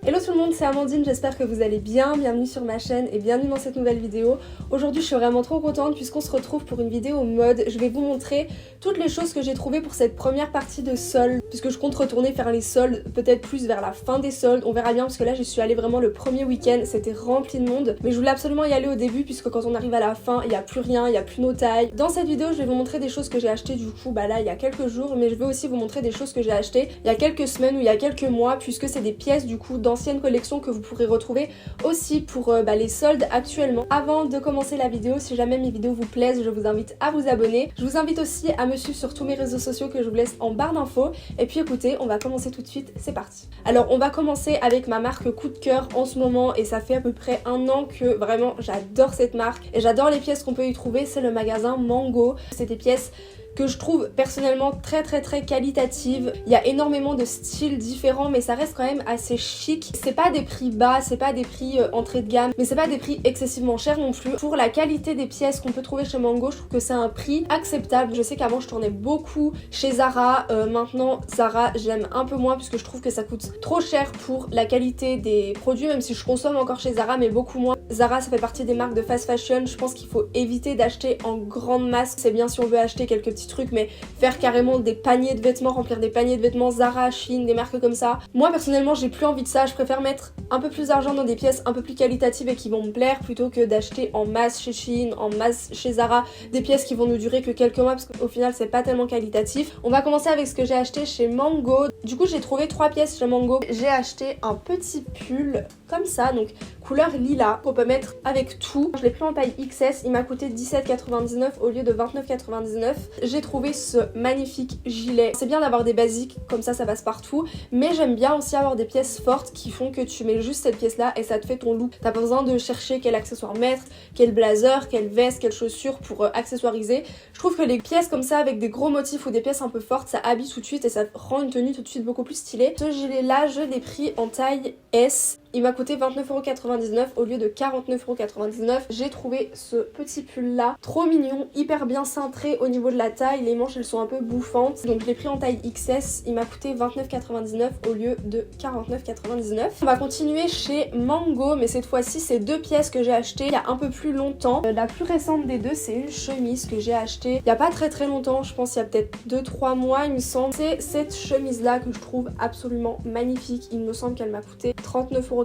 Hello tout le monde, c'est Amandine, j'espère que vous allez bien, bienvenue sur ma chaîne et bienvenue dans cette nouvelle vidéo. Aujourd'hui je suis vraiment trop contente puisqu'on se retrouve pour une vidéo mode. Je vais vous montrer toutes les choses que j'ai trouvées pour cette première partie de soldes, puisque je compte retourner faire les soldes peut-être plus vers la fin des soldes, on verra bien parce que là j'y suis allée vraiment le premier week-end, c'était rempli de monde. Mais je voulais absolument y aller au début puisque quand on arrive à la fin, il n'y a plus rien, il n'y a plus nos tailles. Dans cette vidéo je vais vous montrer des choses que j'ai achetées du coup là il y a quelques jours, mais je vais aussi vous montrer des choses que j'ai achetées il y a quelques semaines ou il y a quelques mois, puisque c'est des pièces du coup d'anciennes collections que vous pourrez retrouver aussi pour les soldes actuellement. Avant de commencer la vidéo, si jamais mes vidéos vous plaisent, je vous invite à vous abonner. Je vous invite aussi à me suivre sur tous mes réseaux sociaux que je vous laisse en barre d'infos. Et puis écoutez, on va commencer tout de suite, c'est parti. Alors on va commencer avec ma marque coup de cœur en ce moment et ça fait à peu près un an que vraiment j'adore cette marque et j'adore les pièces qu'on peut y trouver, c'est le magasin Mango. C'est des pièces que je trouve personnellement très qualitative. Il y a énormément de styles différents mais ça reste quand même assez chic. C'est pas des prix bas, c'est pas des prix entrée de gamme, mais c'est pas des prix excessivement chers non plus. Pour la qualité des pièces qu'on peut trouver chez Mango, je trouve que c'est un prix acceptable. Je sais qu'avant je tournais beaucoup chez Zara, maintenant Zara j'aime un peu moins puisque je trouve que ça coûte trop cher pour la qualité des produits, même si je consomme encore chez Zara mais beaucoup moins. Zara ça fait partie des marques de fast fashion, je pense qu'il faut éviter d'acheter en grande masse. C'est bien si on veut acheter quelques petits trucs, mais faire carrément des paniers de vêtements, remplir des paniers de vêtements Zara, Shein, des marques comme ça. Moi personnellement j'ai plus envie de ça, je préfère mettre un peu plus d'argent dans des pièces un peu plus qualitatives et qui vont me plaire plutôt que d'acheter en masse chez Shein, en masse chez Zara, des pièces qui vont nous durer que quelques mois parce qu'au final c'est pas tellement qualitatif. On va commencer avec ce que j'ai acheté chez Mango. Du coup j'ai trouvé 3 pièces chez Mango. J'ai acheté un petit pull comme ça, donc couleur lilas, qu'on peut mettre avec tout. Je l'ai pris en taille XS, il m'a coûté 17,99 au lieu de 29,99. J'ai trouvé ce magnifique gilet. C'est bien d'avoir des basiques, comme ça passe partout, mais j'aime bien aussi avoir des pièces fortes qui font que tu mets juste cette pièce là et ça te fait ton look. T'as pas besoin de chercher quel accessoire mettre, quel blazer, quelle veste, quelle chaussure pour accessoiriser. Je trouve que les pièces comme ça avec des gros motifs ou des pièces un peu fortes, ça habille tout de suite et ça rend une tenue tout de suite beaucoup plus stylée. Ce gilet là, je l'ai pris en taille S. Il m'a coûté 29,99€ au lieu de 49,99€. J'ai trouvé ce petit pull là, trop mignon, hyper bien cintré au niveau de la taille. Les manches elles sont un peu bouffantes, donc je l'ai pris en taille XS. Il m'a coûté 29,99€ au lieu de 49,99€. On va continuer chez Mango, mais cette fois-ci c'est 2 pièces que j'ai achetées il y a un peu plus longtemps. La plus récente des deux, c'est une chemise que j'ai achetée il y a pas très longtemps, je pense il y a peut-être 2-3 mois il me semble. C'est cette chemise là que je trouve absolument magnifique. Il me semble qu'elle m'a coûté 39,99€.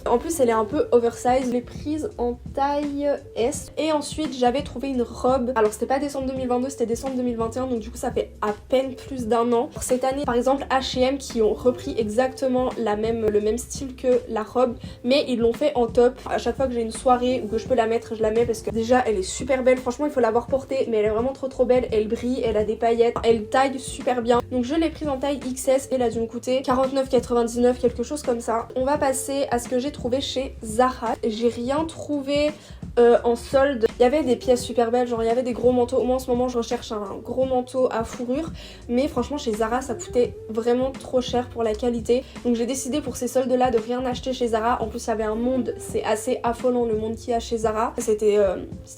En plus elle est un peu oversize, je l'ai prise en taille S. Et ensuite j'avais trouvé une robe, alors c'était pas décembre 2022, c'était décembre 2021, donc du coup ça fait à peine plus d'un an. Pour cette année par exemple H&M qui ont repris exactement le même style que la robe, mais ils l'ont fait en top. À chaque fois que j'ai une soirée ou que je peux la mettre, je la mets parce que déjà elle est super belle, franchement il faut l'avoir portée, mais elle est vraiment trop belle, elle brille, elle a des paillettes, elle taille super bien. Donc je l'ai prise en taille XS et elle a dû me coûter 49,99€, quelque chose comme ça. On va passer à ce que j'ai trouvé chez Zara. J'ai rien trouvé en solde. Il y avait des pièces super belles, genre il y avait des gros manteaux. Moi en ce moment je recherche un gros manteau à fourrure, mais franchement chez Zara ça coûtait vraiment trop cher pour la qualité. Donc j'ai décidé pour ces soldes là de rien acheter chez Zara. En plus il y avait un monde, c'est assez affolant le monde qu'il y a chez Zara. C'était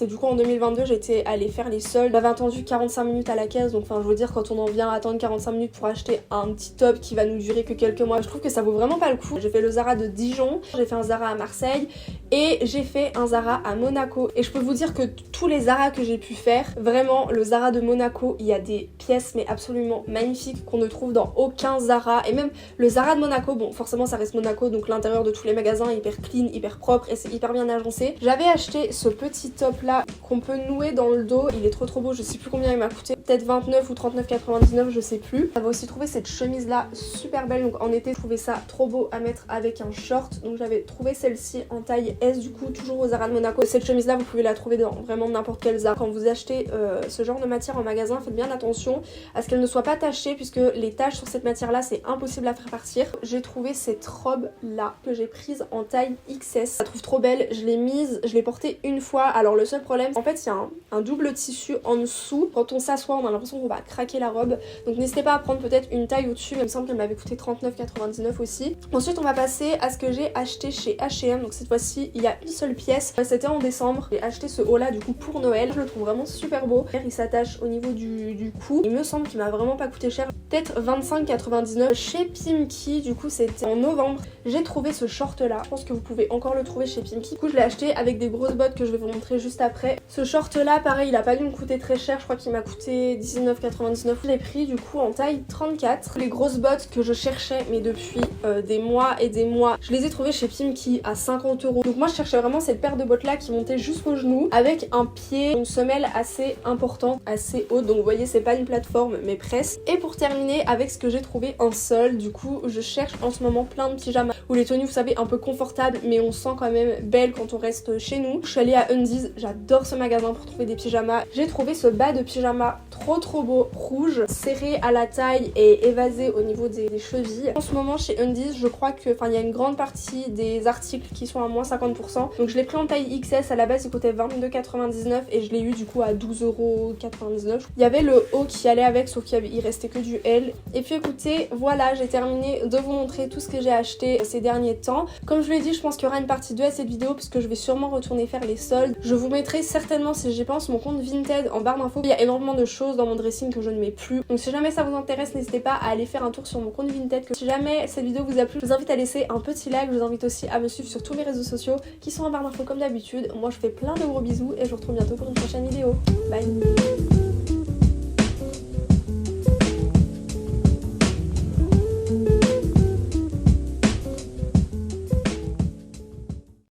du coup en 2022, j'étais allée faire les soldes. J'avais attendu 45 minutes à la caisse, donc enfin je veux dire quand on en vient à attendre 45 minutes pour acheter un petit top qui va nous durer que quelques mois, je trouve que ça vaut vraiment pas le coup. J'ai fait le Zara de Dijon, j'ai fait un Zara à Marseille et j'ai fait un Zara à Monaco. Et je peux vous dire que tous les Zara que j'ai pu faire, vraiment le Zara de Monaco, il y a des pièces mais absolument magnifiques qu'on ne trouve dans aucun Zara. Et même le Zara de Monaco, bon forcément ça reste Monaco, donc l'intérieur de tous les magasins est hyper clean, hyper propre et c'est hyper bien agencé. J'avais acheté ce petit top là qu'on peut nouer dans le dos, il est trop beau, je sais plus combien il m'a coûté, peut-être 29 ou 39,99€, je sais plus. J'avais aussi trouvé cette chemise là super belle, donc en été je trouvais ça trop beau à mettre avec un short, donc j'avais trouvé celle-ci en taille S du coup, toujours au Zara de Monaco. Cette chemise là vous pouvez la trouver dans vraiment n'importe quel Zara. Quand vous achetez ce genre de matière en magasin, faites bien attention à ce qu'elle ne soit pas tachée, puisque les taches sur cette matière là c'est impossible à faire partir. J'ai trouvé cette robe là que j'ai prise en taille XS, je la trouve trop belle, je l'ai mise, je l'ai portée une fois. Alors le seul problème en fait il y a un double tissu en dessous, quand on s'assoit on a l'impression qu'on va craquer la robe, donc n'hésitez pas à prendre peut-être une taille au-dessus, mais il me semble qu'elle m'avait coûté 39,99€ aussi. Ensuite on va passer à ce que j'ai acheté chez H&M, donc cette fois-ci il y a une seule pièce, c'était en décembre. J'ai acheté ce haut là du coup pour Noël. Je le trouve vraiment super beau. Il s'attache au niveau du cou. Il me semble qu'il m'a vraiment pas coûté cher. Peut-être 25,99 chez Pimki. Du coup c'était en novembre. J'ai trouvé ce short là. Je pense que vous pouvez encore le trouver chez Pimki. Du coup je l'ai acheté avec des grosses bottes que je vais vous montrer juste après. Ce short là pareil il a pas dû me coûter très cher. Je crois qu'il m'a coûté 19,99. Je l'ai pris du coup en taille 34. Les grosses bottes que je cherchais mais depuis des mois et des mois. Je les ai trouvées chez Pimki à 50 €. Donc moi je cherchais vraiment cette paire de bottes là qui montait jusqu'au genou avec un pied, une semelle assez importante, assez haute. Donc vous voyez c'est pas une plateforme mais presque. Et pour terminer avec ce que j'ai trouvé en solde, du coup je cherche en ce moment plein de pyjamas ou les tenues vous savez un peu confortables mais on sent quand même belle quand on reste chez nous. Je suis allée à Undies, j'adore ce magasin pour trouver des pyjamas. J'ai trouvé ce bas de pyjama trop beau, rouge, serré à la taille et évasé au niveau des chevilles. En ce moment chez Undies je crois que il y a une grande partie des articles qui sont à moins 50%. Donc je l'ai pris en taille XS, à la base il coûtait 22,99 et je l'ai eu du coup à 12,99 €. Il y avait le haut qui allait avec sauf qu'il restait que du L. Et puis écoutez, voilà, j'ai terminé de vous montrer tout ce que j'ai acheté ces derniers temps. Comme je vous l'ai dit, je pense qu'il y aura une partie 2 à cette vidéo parce que je vais sûrement retourner faire les soldes. Je vous mettrai certainement, si j'y pense, mon compte Vinted en barre d'infos. Il y a énormément de choses dans mon dressing que je ne mets plus. Donc si jamais ça vous intéresse, n'hésitez pas à aller faire un tour sur mon compte Vinted. Si jamais cette vidéo vous a plu, je vous invite à laisser un petit like. Je vous invite aussi à me suivre sur tous mes réseaux sociaux qui sont en barre d'infos comme d'habitude. Moi je fais plein de gros bisous et je vous retrouve bientôt pour une prochaine vidéo. Bye.